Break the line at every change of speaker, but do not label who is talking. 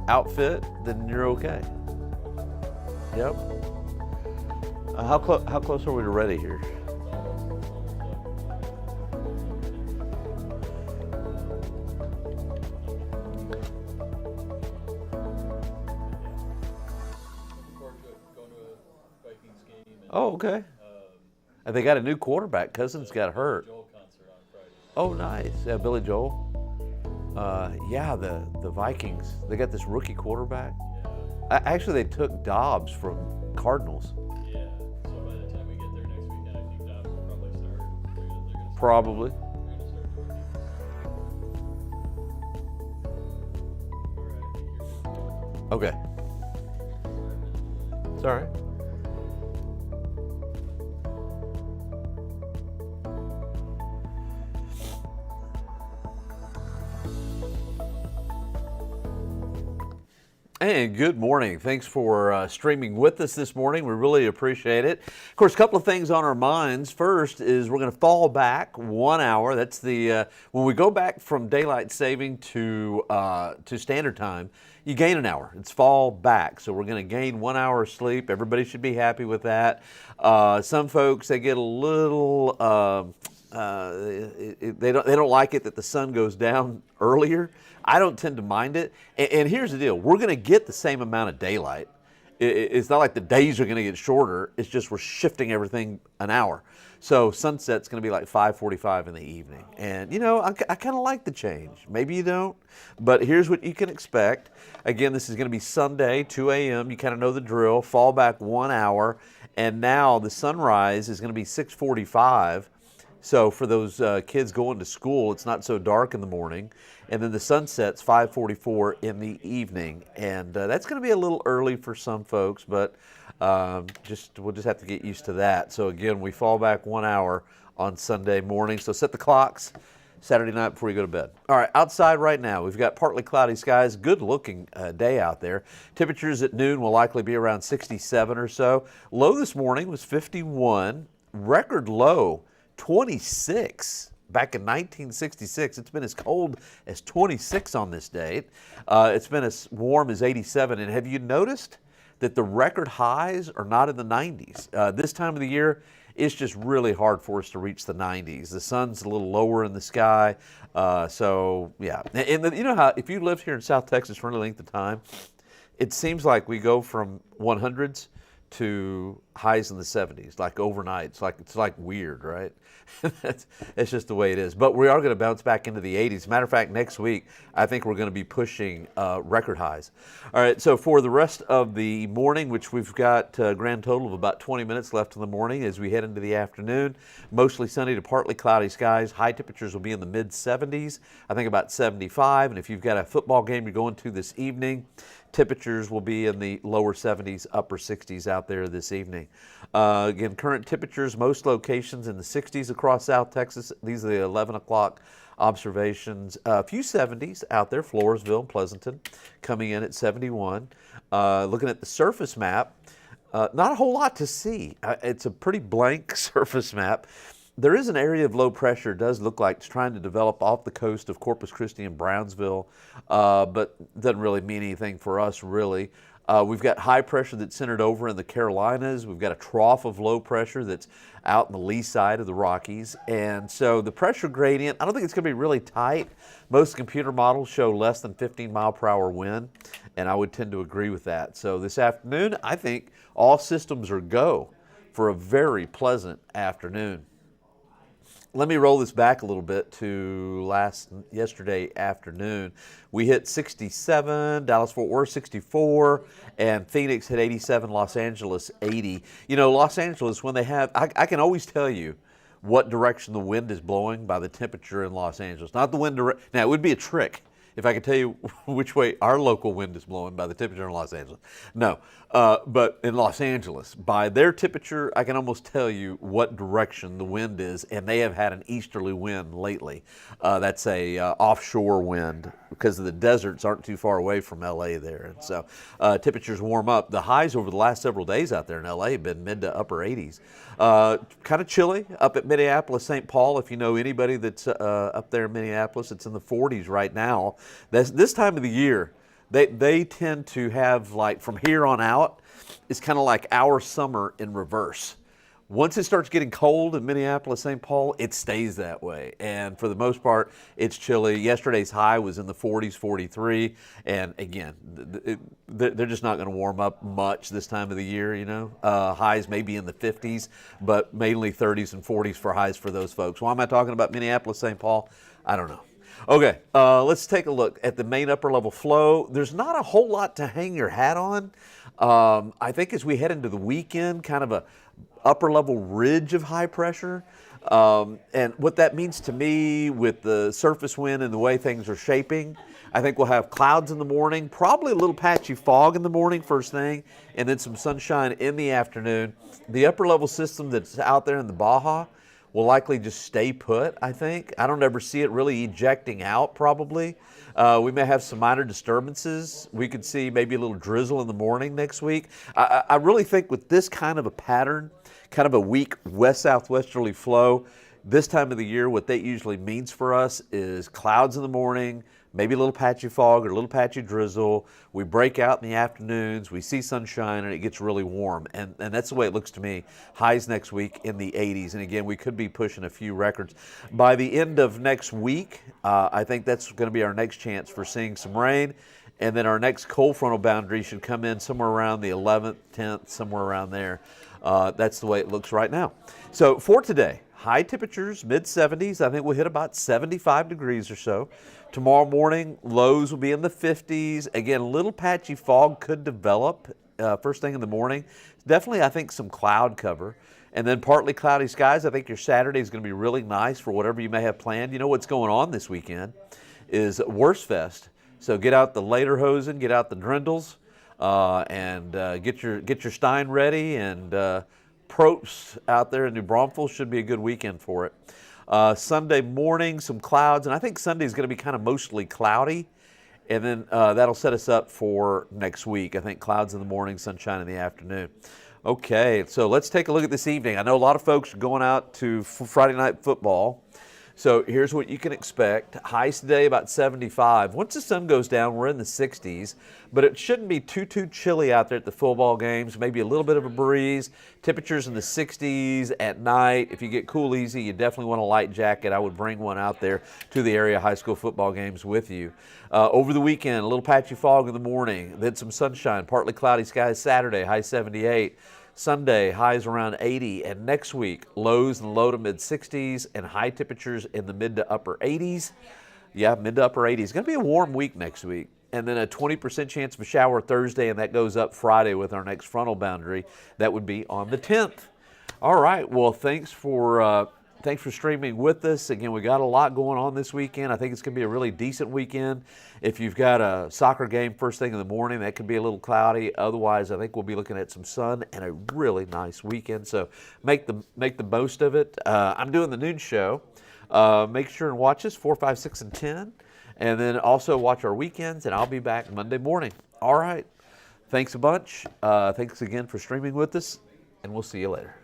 outfit, then you're okay. Yep. How close are we to ready here? Oh, okay. And they got a new quarterback. Cousins got hurt. Oh, nice. Yeah, Billy Joel. Yeah, the Vikings. They got this rookie quarterback. Actually, they took Dobbs from Cardinals.
Yeah. So by the time we get there next weekend, I think Dobbs will probably start. They're gonna start.
Probably.
They're gonna start the rookie. All right.
Okay. It's all right. And good morning. Thanks for streaming with us this morning. We really appreciate it. Of course, a couple of things on our minds. First is we're going to fall back 1 hour. That's the when we go back from daylight saving to standard time, you gain an hour. It's fall back, so we're going to gain 1 hour of sleep. Everybody should be happy with that. Some folks, they get a little they don't like it that the sun goes down earlier. I don't tend to mind it. And here's the deal. We're going to get the same amount of daylight. It's not like the days are going to get shorter. It's just we're shifting everything an hour. So sunset's going to be like 5:45 in the evening. And, you know, I kind of like the change. Maybe you don't. But here's what you can expect. Again, this is going to be Sunday, 2 a.m. You kind of know the drill. Fall back 1 hour. And now the sunrise is going to be 6:45. So for those kids going to school, it's not so dark in the morning. And then the sunset's 5:44 in the evening. And that's going to be a little early for some folks, but we'll just have to get used to that. So again, we fall back 1 hour on Sunday morning. So set the clocks Saturday night before you go to bed. All right, outside right now, we've got partly cloudy skies. Good looking day out there. Temperatures at noon will likely be around 67 or so. Low this morning was 51. Record low 26 back in 1966. It's been as cold as 26 on this date. It's been as warm as 87. And have you noticed that the record highs are not in the 90s? This time of the year, it's just really hard for us to reach the 90s. The sun's a little lower in the sky. So, yeah. And you know how if you lived here in South Texas for any length of time, it seems like we go from 100s to highs in the 70s, like overnight. It's like weird, right? It's just the way it is. But we are going to bounce back into the 80s. Matter of fact, next week, I think we're going to be pushing record highs. All right, so for the rest of the morning, which we've got a grand total of about 20 minutes left in the morning as we head into the afternoon, mostly sunny to partly cloudy skies. High temperatures will be in the mid-70s, I think about 75. And if you've got a football game you're going to this evening, temperatures will be in the lower 70s, upper 60s out there this evening. Again, current temperatures, most locations in the 60s across South Texas. These are the 11 o'clock observations. A few 70s out there, Floresville, Pleasanton, coming in at 71. Looking at the surface map, not a whole lot to see. It's a pretty blank surface map. There is an area of low pressure, it does look like it's trying to develop off the coast of Corpus Christi and Brownsville, but doesn't really mean anything for us, really. We've got high pressure that's centered over in the Carolinas. We've got a trough of low pressure that's out in the lee side of the Rockies. And so the pressure gradient, I don't think it's going to be really tight. Most computer models show less than 15 mile per hour wind, and I would tend to agree with that. So this afternoon, I think all systems are go for a very pleasant afternoon. Let me roll this back a little bit to yesterday afternoon. We hit 67, Dallas-Fort Worth 64, and Phoenix hit 87, Los Angeles 80. You know, Los Angeles, when they have, I can always tell you what direction the wind is blowing by the temperature in Los Angeles. Not the wind direction. Now, it would be a trick if I could tell you which way our local wind is blowing by the temperature in Los Angeles. No, but in Los Angeles, by their temperature, I can almost tell you what direction the wind is, and they have had an easterly wind lately. That's a offshore wind because the deserts aren't too far away from LA there. And so temperatures warm up. The highs over the last several days out there in LA have been mid to upper 80s. Kind of chilly up at Minneapolis, St. Paul. If you know anybody that's up there in Minneapolis, it's in the 40s right now. This time of the year, They tend to have, like, from here on out, it's kind of like our summer in reverse. Once it starts getting cold in Minneapolis, St. Paul, it stays that way. And for the most part, it's chilly. Yesterday's high was in the 40s, 43. And again, they're just not going to warm up much this time of the year, you know. Highs maybe in the 50s, but mainly 30s and 40s for highs for those folks. Why am I talking about Minneapolis, St. Paul? I don't know. Okay, let's take a look at the main upper level flow. There's not a whole lot to hang your hat on. I think as we head into the weekend, kind of a upper level ridge of high pressure. And what that means to me with the surface wind and the way things are shaping, I think we'll have clouds in the morning, probably a little patchy fog in the morning first thing, and then some sunshine in the afternoon. The upper level system that's out there in the Baja will likely just stay put, I think. I don't ever see it really ejecting out probably. We may have some minor disturbances. We could see maybe a little drizzle in the morning next week. I really think with this kind of a pattern, kind of a weak west-southwesterly flow, this time of the year, what that usually means for us is clouds in the morning, maybe a little patchy fog or a little patchy drizzle. We break out in the afternoons, we see sunshine, and it gets really warm. And that's the way it looks to me. Highs next week in the 80s. And again, we could be pushing a few records. By the end of next week, I think that's going to be our next chance for seeing some rain. And then our next cold frontal boundary should come in somewhere around the 11th, 10th, somewhere around there. That's the way it looks right now. So for today, high temperatures, mid-70s. I think we'll hit about 75 degrees or so. Tomorrow morning, lows will be in the 50s. Again, a little patchy fog could develop first thing in the morning. Definitely, I think, some cloud cover. And then partly cloudy skies. I think your Saturday is going to be really nice for whatever you may have planned. You know what's going on this weekend is Wurstfest. So get out the lederhosen, get out the drindles, and get your Stein ready. And Probst out there in New Braunfels should be a good weekend for it. Sunday morning, some clouds, and I think Sunday is going to be kind of mostly cloudy, and then that'll set us up for next week. I think clouds in the morning, sunshine in the afternoon. Okay, so let's take a look at this evening. I know a lot of folks are going out to Friday night football. So here's what you can expect. Highs today about 75. Once the sun goes down, we're in the 60s, but it shouldn't be too chilly out there at the football games. Maybe a little bit of a breeze. Temperatures in the 60s at night. If you get cool easy, you definitely want a light jacket. I would bring one out there to the area high school football games with you. Over the weekend, a little patchy fog in the morning, then some sunshine, partly cloudy skies Saturday, high 78. Sunday, highs around 80, and next week, lows in the low to mid-60s and high temperatures in the mid to upper 80s. Yeah, mid to upper 80s. It's going to be a warm week next week. And then a 20% chance of a shower Thursday, and that goes up Friday with our next frontal boundary. That would be on the 10th. All right, well, thanks for streaming with us. Again, we got a lot going on this weekend. I think it's going to be a really decent weekend. If you've got a soccer game first thing in the morning, that could be a little cloudy. Otherwise, I think we'll be looking at some sun and a really nice weekend. So make the most of it. I'm doing the noon show. Make sure and watch us 4, 5, 6, and 10. And then also watch our weekends, and I'll be back Monday morning. All right. Thanks a bunch. Thanks again for streaming with us, and we'll see you later.